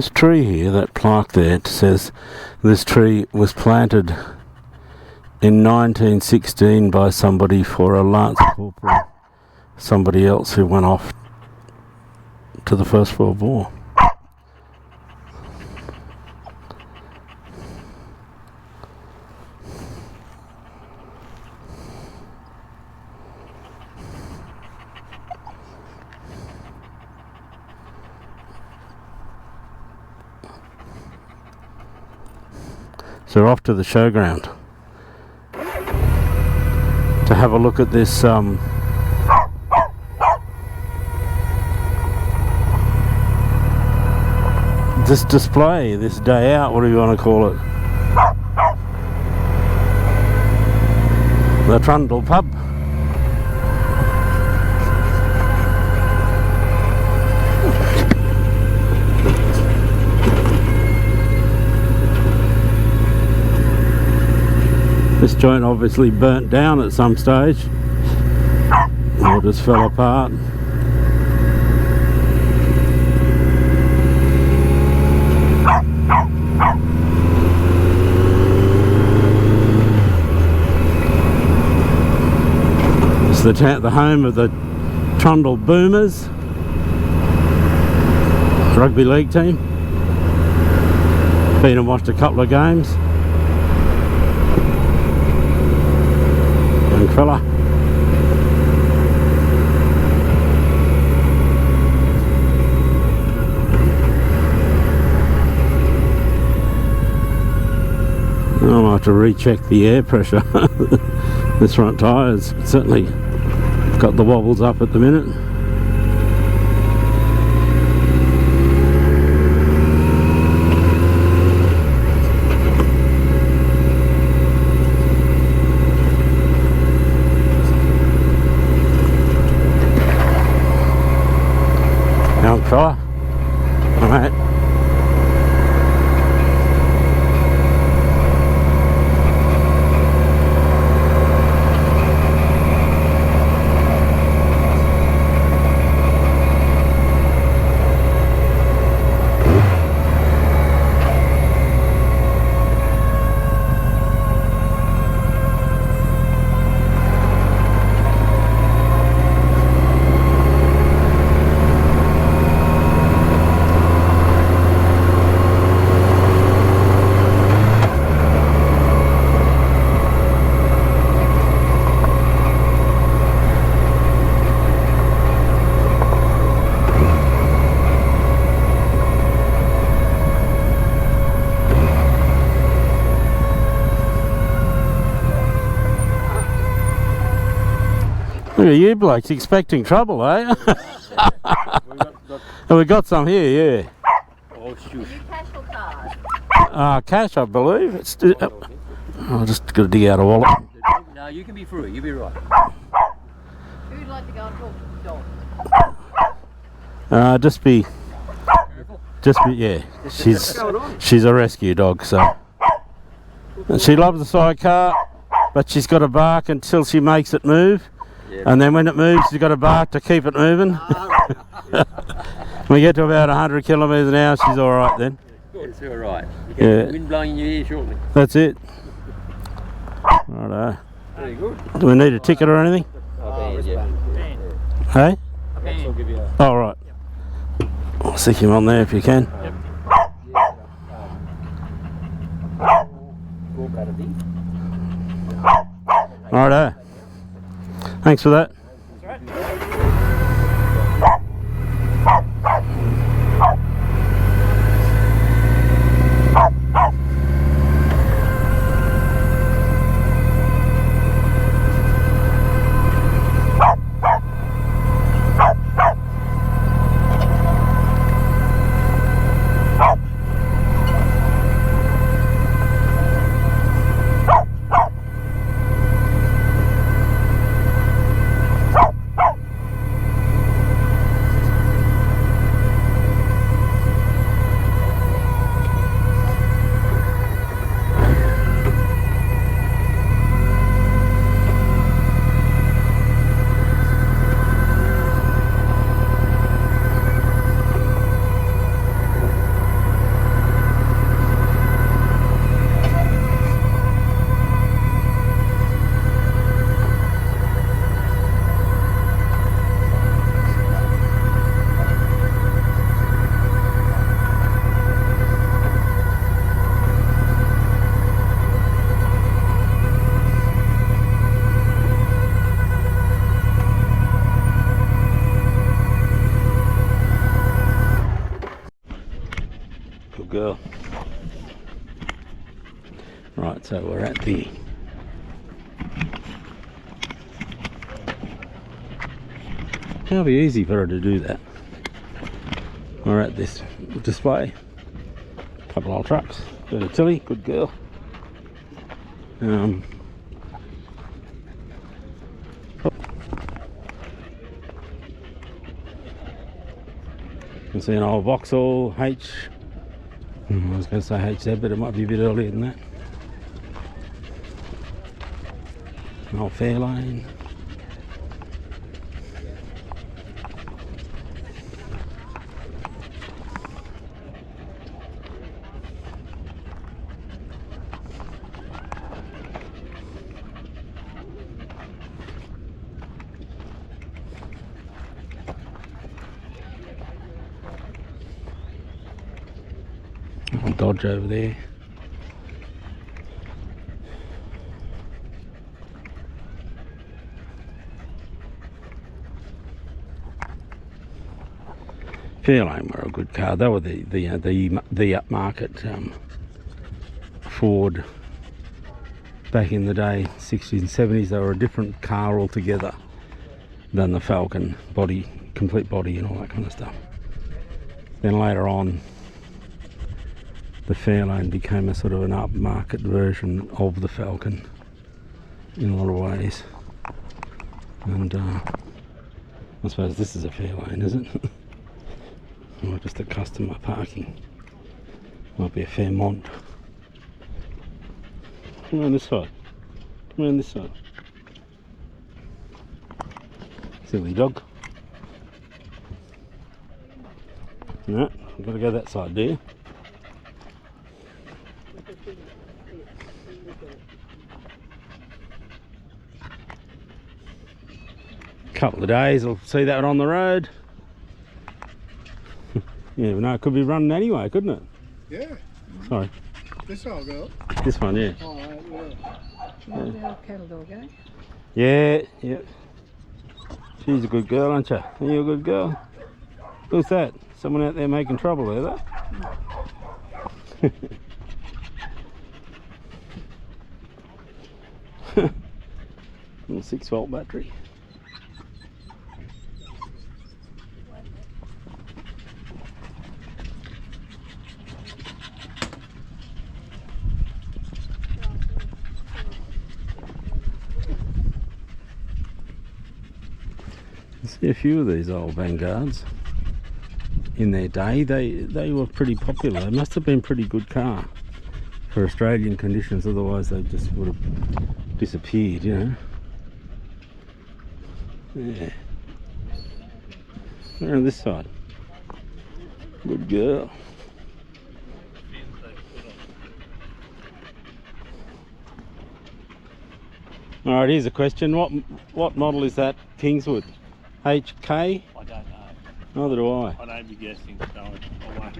This tree here, that plaque there, it says this tree was planted in 1916 by somebody for a Lance Corporal, somebody else who went off to the First World War. So we're off to the showground to have a look at this this display, this day out, what do you want to call it? The Trundle pub. This joint obviously burnt down at some stage, or just fell apart. It's the home of the Trundle Boomers rugby league team. Been and watched a couple of games. Young fella. I'll have to recheck the air pressure. This front tyre's certainly got the wobbles up at the minute. Young fella. All right. Look at you blokes expecting trouble, eh? We got some here, yeah. Oh, shoot. Cash or card? Cash, I believe. It's. I'll just got to dig out a wallet. No, you can be through. You'll be right. Who'd like to go and talk to the dog? Just be, yeah. She's a rescue dog, so. And she loves the sidecar, but she's got to bark until she makes it move. Yeah. And then when it moves, she's got to bark to keep it moving. When we get to about 100 kilometres an hour, she's all right then. It's all right. You get the wind blowing in your ear shortly. That's it. Righto. Very good. Do we need a ticket or anything? Hey? I'll give you a... Oh, right. I'll stick him on there if you can. Yep. Righto. Thanks for that. girl. Right, so we're at the It'll be easy for her to do that. We're at this display. Couple old trucks. Bit of Tilly, good girl. You can see an old Vauxhall H. I was going to say HZ, but it might be a bit earlier than that. An old Fairlane. Dodge over there. Fairlane were a good car. They were the upmarket Ford back in the day, 60s and 70s. They were a different car altogether than the Falcon body, complete body and all that kind of stuff. Then later on, the Fairlane became a sort of an upmarket version of the Falcon in a lot of ways. And I suppose this is a Fairlane, is it? Or just a customer parking. Might be a Fairmont. Come around this side. Come around this side. Silly dog. No, you've got to go that side, do you? Couple of days, I'll see that one on the road. Yeah, no, it could be running anyway, couldn't it? Yeah. Sorry. This old girl. This one, yeah. Oh, yeah. Remember the old cattle dog, eh? Yeah, yeah. She's a good girl, aren't you? Are you a good girl? Who's that? Someone out there making trouble there, that? Little 6-volt battery. See a few of these old Vanguards in their day. They were pretty popular. They must have been a pretty good car for Australian conditions, otherwise they just would have disappeared, you know. Yeah. Around this side. Good girl. Alright, here's a question. What model is that Kingswood? HK? I don't know. Neither do I. I don't be guessing, so I won't.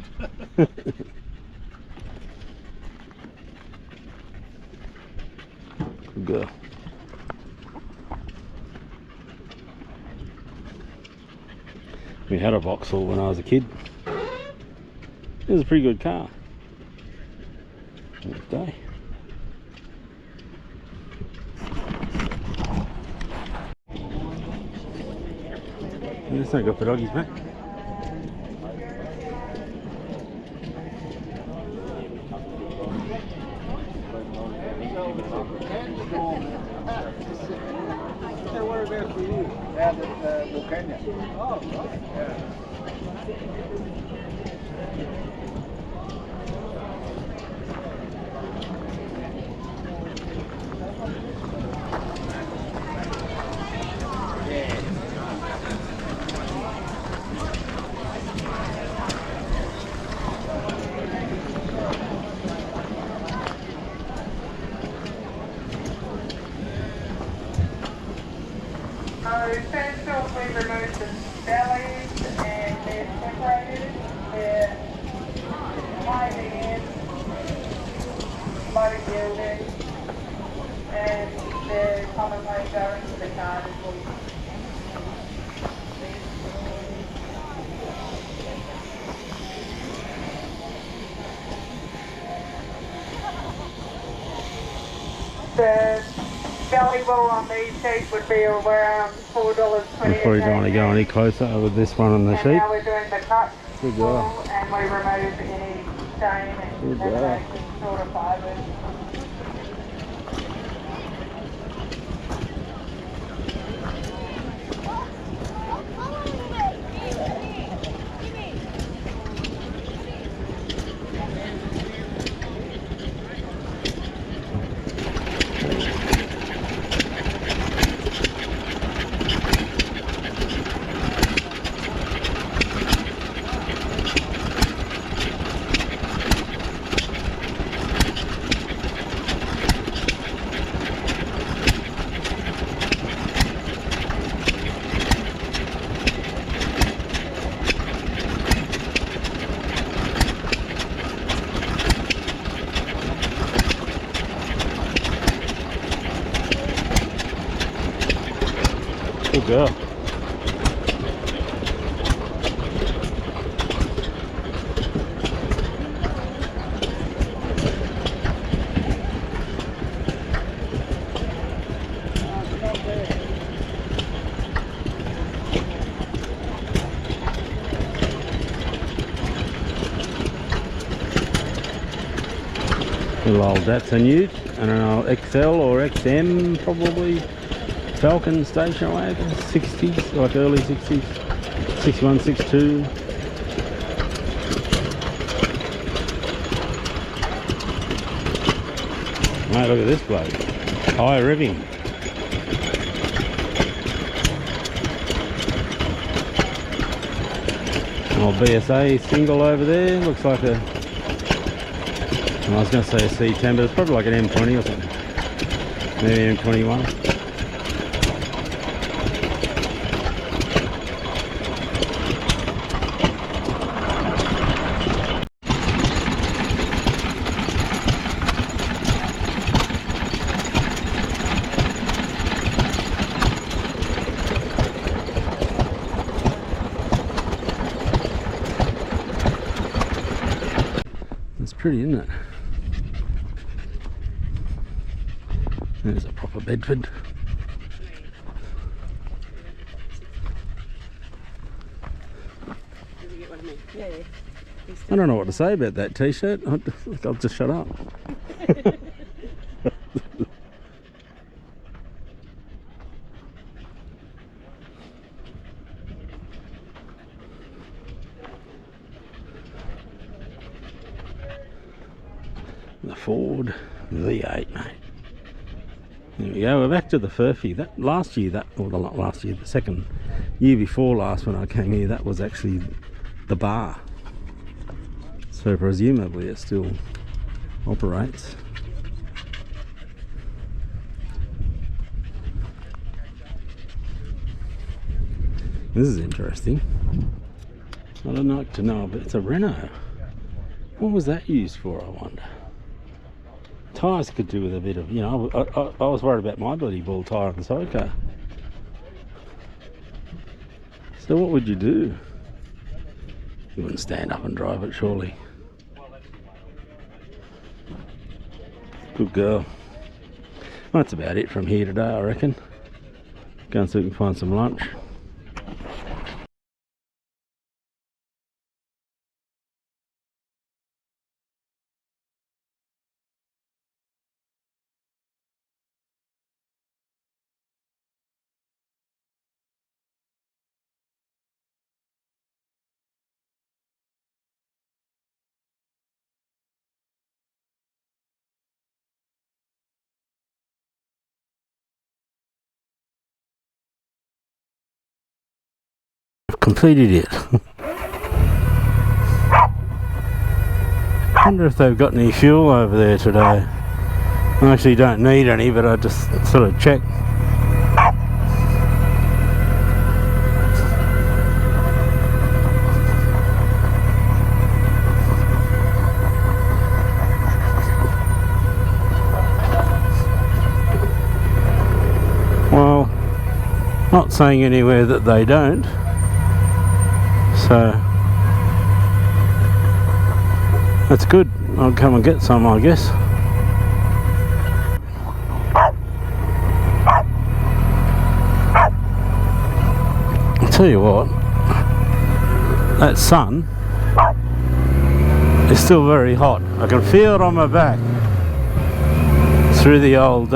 Good girl. We had a Vauxhall when I was a kid. It was a pretty good car. Next day. That's no good for doggies, mate. So whereabouts were you? Out at Wilcannia. Oh, right. Yeah. Essential, we remove the bellies and they're separated. They're high end, low yielding, and they're commonly go into the car before you. The belly wool on these sheep would be around $4.20. Before you don't want to go any closer with this one on the And sheep. now we're doing the cut Good wool, job. and we remove any stain and Good job. contamination sort of fibres. Good girl. Little old Datsun Ute and an old XL or XM probably. Falcon station wagon, 60s, like early 60s, 61, 62. Mate, look at this bloke. High revving. Old BSA single over there, looks like a, I was going to say a C10, but it's probably like an M20 or something. Maybe M21. It's pretty, isn't it? There's a proper Bedford. I don't know what to say about that t-shirt. I'll just shut up. The Ford V8, mate. There we go. We're back to the Furphy. That last year, not last year, the second year before last when I came here, that was actually the bar. So presumably it still operates. This is interesting. I don't like to know, but it's a Renault. What was that used for, I wonder? Tyres could do with a bit of, you know, I was worried about my bloody ball tyre on the Sidecar. So what would you do? You wouldn't stand up and drive it, surely. Good girl. Well, that's about it from here today, I reckon. Go and see if we can find some lunch. Completed it. Wonder if they've got any fuel over there today. I actually don't need any, but I just sort of check. Well, not saying anywhere that they don't. So that's good. I'll come and get some, I guess. Tell you what, that sun is still very hot. I can feel it on my back through the old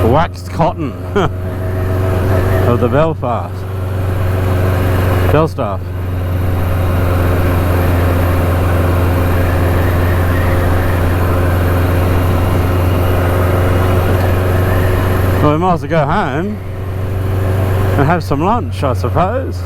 waxed cotton of the Belstaff. Well, we might as well go home and have some lunch, I suppose.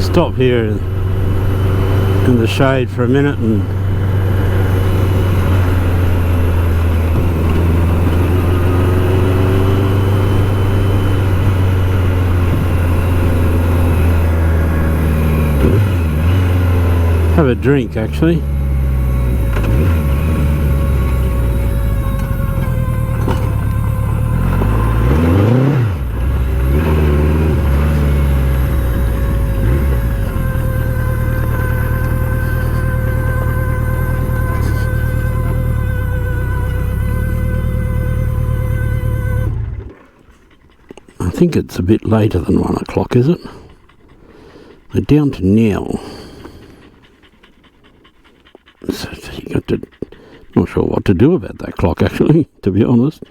Stop here in the shade for a minute and a drink actually. I think it's a bit later than 1 o'clock, is it? We're down to now. So you got to, not sure what to do about that clock actually, to be honest.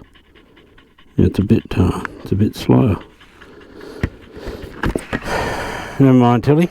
Yeah, it's a bit slower. Never mind, Tilly.